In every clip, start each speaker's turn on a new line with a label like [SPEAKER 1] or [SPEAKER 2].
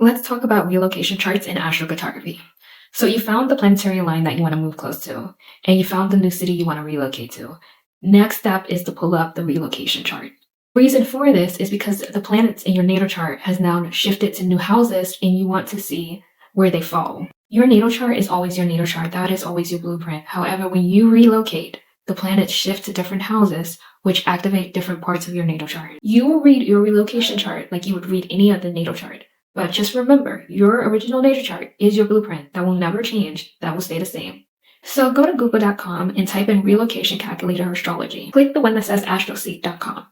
[SPEAKER 1] Let's talk about relocation charts in astrocartography. So you found the planetary line that you want to move close to, and you found the new city you want to relocate to. Next step is to pull up the relocation chart. The reason for this is because the planets in your natal chart has now shifted to new houses, and you want to see where they fall. Your natal chart is always your natal chart. That is always your blueprint. However, when you relocate, the planets shift to different houses, which activate different parts of your natal chart. You will read your relocation chart like you would read any other natal chart. But just remember, your original natal chart is your blueprint. That will never change. That will stay the same. So go to google.com and type in relocation calculator astrology. Click the one that says astroseek.com.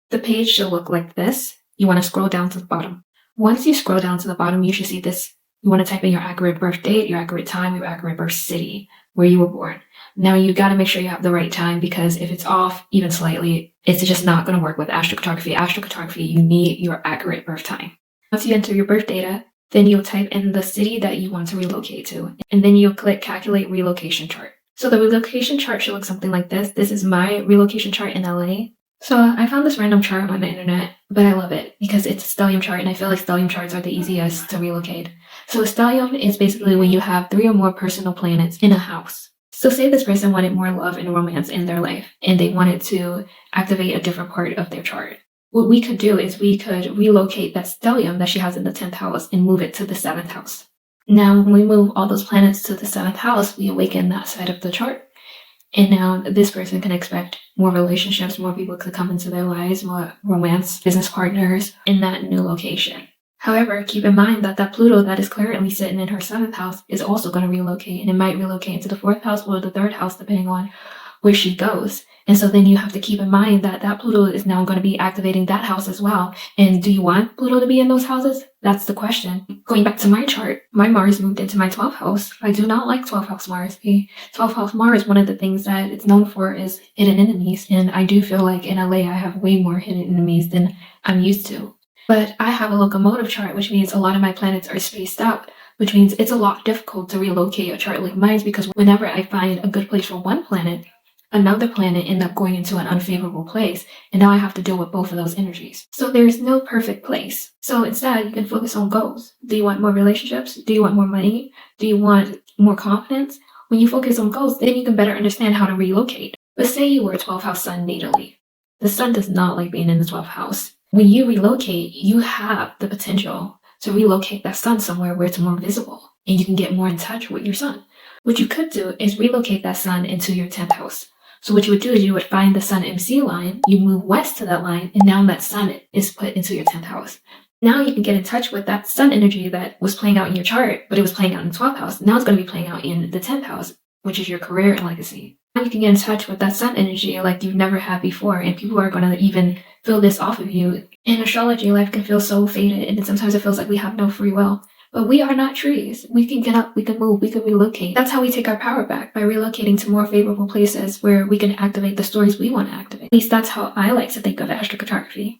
[SPEAKER 1] The page should look like this. You want to scroll down to the bottom. Once you scroll down to the bottom, you should see this. You want to type in your accurate birth date, your accurate time, your accurate birth city, where you were born. Now you got to make sure you have the right time, because if it's off even slightly, it's just not going to work with astrocartography. Astrocartography, you need your accurate birth time. Once you enter your birth data, then you'll type in the city that you want to relocate to, and then you'll click calculate relocation chart. So the relocation chart should look something like this. This is my relocation chart in LA. So I found this random chart on the internet, but I love it because it's a stellium chart, and I feel like stellium charts are the easiest to relocate. So a stellium is basically when you have 3 or more personal planets in a house. So say this person wanted more love and romance in their life, and they wanted to activate a different part of their chart. What we could do is we could relocate that stellium that she has in the 10th house and move it to the 7th house. Now, when we move all those planets to the 7th house, we awaken that side of the chart. And now this person can expect more relationships, more people to come into their lives, more romance, business partners in that new location. However, keep in mind that Pluto that is currently sitting in her 7th house is also going to relocate, and it might relocate into the 4th house or the 3rd house depending on where she goes. And so then you have to keep in mind that Pluto is now going to be activating that house as well. And do you want Pluto to be in those houses? That's the question. Going back to my chart, my Mars moved into my 12th house. I do not like 12th house Mars. The 12th house Mars, one of the things that it's known for is hidden enemies. And I do feel like in LA, I have way more hidden enemies than I'm used to. But I have a locomotive chart, which means a lot of my planets are spaced out, which means it's a lot difficult to relocate a chart like mine, because whenever I find a good place for one planet, another planet ends up going into an unfavorable place, and now I have to deal with both of those energies. So there's no perfect place. So instead, you can focus on goals. Do you want more relationships? Do you want more money? Do you want more confidence? When you focus on goals, then you can better understand how to relocate. But say you were a 12th house sun natally. The sun does not like being in the 12th house. When you relocate, you have the potential to relocate that sun somewhere where it's more visible, and you can get more in touch with your sun. What you could do is relocate that sun into your 10th house. So what you would do is you would find the sun MC line, you move west to that line, and now that sun is put into your 10th house. Now you can get in touch with that sun energy that was playing out in your chart, but it was playing out in the 12th house. Now it's going to be playing out in the 10th house, which is your career and legacy. Now you can get in touch with that sun energy like you've never had before, and people are going to even feel this off of you. In astrology, life can feel so faded, and sometimes it feels like we have no free will. But we are not trees. We can get up, we can move, we can relocate. That's how we take our power back, by relocating to more favorable places where we can activate the stories we want to activate. At least that's how I like to think of astrocartography.